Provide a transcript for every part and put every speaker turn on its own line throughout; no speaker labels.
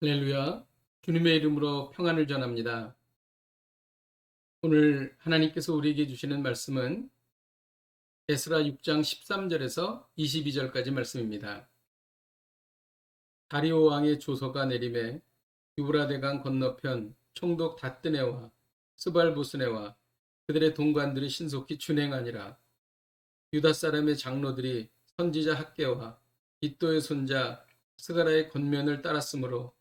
할렐루야. 주님의 이름으로 평안을 전합니다. 오늘 하나님께서 우리에게 주시는 말씀은 에스라 6장 13절에서 22절까지 말씀입니다. 다리오 왕의 조서가 내림에 유브라데강 건너편 총독 다뜨네와 스발보스네와 그들의 동관들이 신속히 준행하니라. 유다 사람의 장로들이 선지자 학개와 이또의 손자 스가라의 권면을 따랐으므로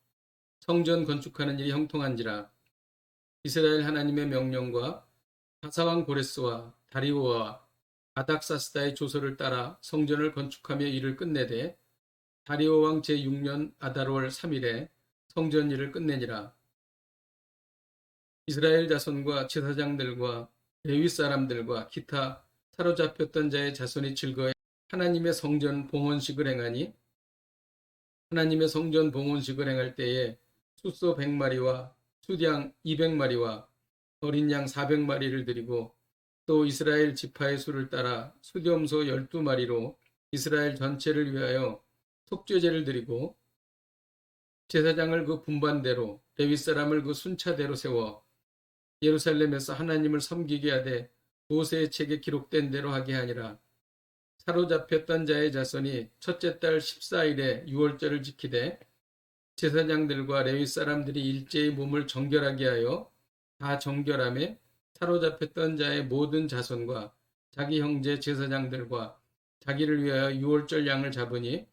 성전 건축하는 일이 형통한지라. 이스라엘 하나님의 명령과 바사왕 고레스와 다리오와 아닥사스다의 조서를 따라 성전을 건축하며 일을 끝내되 다리오 왕 제6년 아달월 3일에 성전 일을 끝내니라. 이스라엘 자손과 제사장들과 레위 사람들과 기타 사로잡혔던 자의 자손이 즐거이 하나님의 성전 봉헌식을 행하니 하나님의 성전 봉헌식을 행할 때에 숫소 100마리와 수양 200마리와 어린 양 400마리를 드리고 또 이스라엘 지파의 수를 따라 수렴소 12마리로 이스라엘 전체를 위하여 속죄제를 드리고 제사장을 그 분반대로 레위 사람을 그 순차대로 세워 예루살렘에서 하나님을 섬기게 하되 모세의 책에 기록된 대로 하게 하니라. 사로잡혔던 자의 자손이 첫째 달 14일에 유월절을 지키되 제사장들과 레위 사람들이 일제히 몸을 정결하게 하여 다 정결함에 사로잡혔던 자의 모든 자손과 자기 형제 제사장들과 자기를 위하여 유월절 양을 잡으니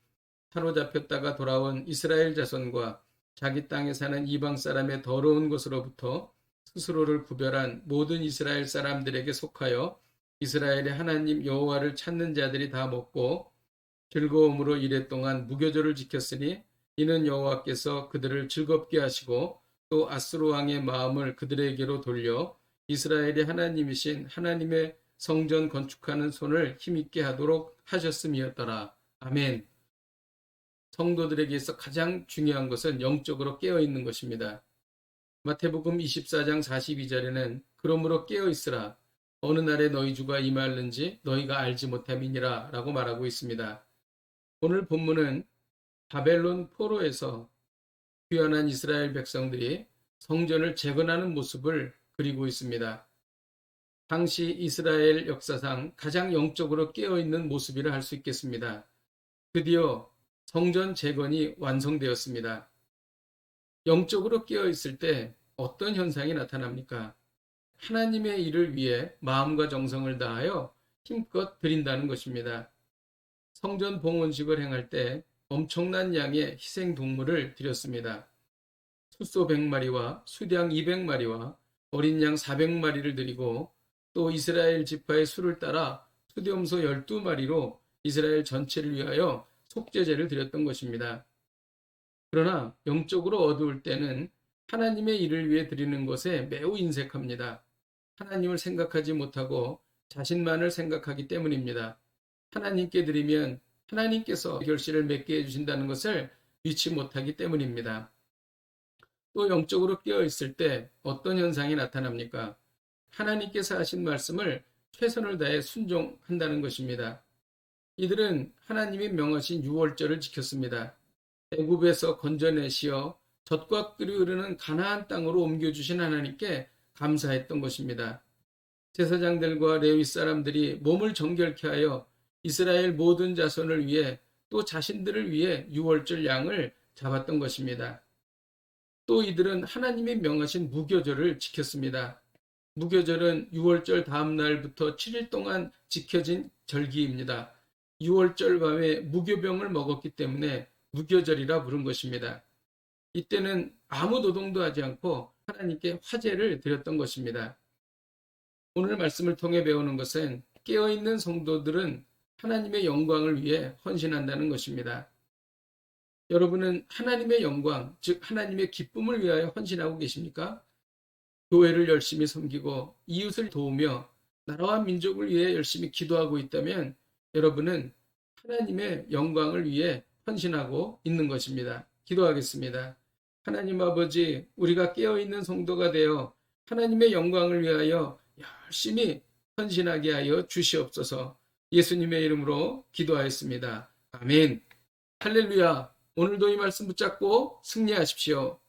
사로잡혔다가 돌아온 이스라엘 자손과 자기 땅에 사는 이방 사람의 더러운 것으로부터 스스로를 구별한 모든 이스라엘 사람들에게 속하여 이스라엘의 하나님 여호와를 찾는 자들이 다 먹고 즐거움으로 이랫동안 무교절을 지켰으니 이는 여호와께서 그들을 즐겁게 하시고 또 아스루 왕의 마음을 그들에게로 돌려 이스라엘의 하나님이신 하나님의 성전 건축하는 손을 힘있게 하도록 하셨음이었더라. 아멘. 성도들에게서 가장 중요한 것은 영적으로 깨어있는 것입니다. 마태복음 24장 42절에는 그러므로 깨어있으라. 어느 날에 너희 주가 임하는지 너희가 알지 못함이니라 라고 말하고 있습니다. 오늘 본문은 바벨론 포로에서 귀환한 이스라엘 백성들이 성전을 재건하는 모습을 그리고 있습니다. 당시 이스라엘 역사상 가장 영적으로 깨어있는 모습이라 할 수 있겠습니다. 드디어 성전 재건이 완성되었습니다. 영적으로 깨어있을 때 어떤 현상이 나타납니까? 하나님의 일을 위해 마음과 정성을 다하여 힘껏 드린다는 것입니다. 성전 봉헌식을 행할 때 엄청난 양의 희생 동물을 드렸습니다. 숫소 100마리와 수양 200마리와 어린 양 400마리를 드리고 또 이스라엘 지파의 수를 따라 수렴소 12마리로 이스라엘 전체를 위하여 속죄제를 드렸던 것입니다. 그러나 영적으로 어두울 때는 하나님의 일을 위해 드리는 것에 매우 인색합니다. 하나님을 생각하지 못하고 자신만을 생각하기 때문입니다. 하나님께 드리면 하나님께서 결실을 맺게 해주신다는 것을 믿지 못하기 때문입니다. 또 영적으로 깨어있을 때 어떤 현상이 나타납니까? 하나님께서 하신 말씀을 최선을 다해 순종한다는 것입니다. 이들은 하나님이 명하신 유월절을 지켰습니다. 애굽에서 건져내시어 젖과 꿀이 흐르는 가나안 땅으로 옮겨주신 하나님께 감사했던 것입니다. 제사장들과 레위 사람들이 몸을 정결케 하여 이스라엘 모든 자손을 위해 또 자신들을 위해 유월절 양을 잡았던 것입니다. 또 이들은 하나님이 명하신 무교절을 지켰습니다. 무교절은 유월절 다음 날부터 7일 동안 지켜진 절기입니다. 유월절 밤에 무교병을 먹었기 때문에 무교절이라 부른 것입니다. 이때는 아무 노동도 하지 않고 하나님께 화제를 드렸던 것입니다. 오늘 말씀을 통해 배우는 것은 깨어있는 성도들은 하나님의 영광을 위해 헌신한다는 것입니다. 여러분은 하나님의 영광, 즉 하나님의 기쁨을 위하여 헌신하고 계십니까? 교회를 열심히 섬기고 이웃을 도우며 나라와 민족을 위해 열심히 기도하고 있다면 여러분은 하나님의 영광을 위해 헌신하고 있는 것입니다. 기도하겠습니다. 하나님 아버지, 우리가 깨어있는 성도가 되어 하나님의 영광을 위하여 열심히 헌신하게 하여 주시옵소서. 예수님의 이름으로 기도하였습니다. 아멘. 할렐루야. 오늘도 이 말씀 붙잡고 승리하십시오.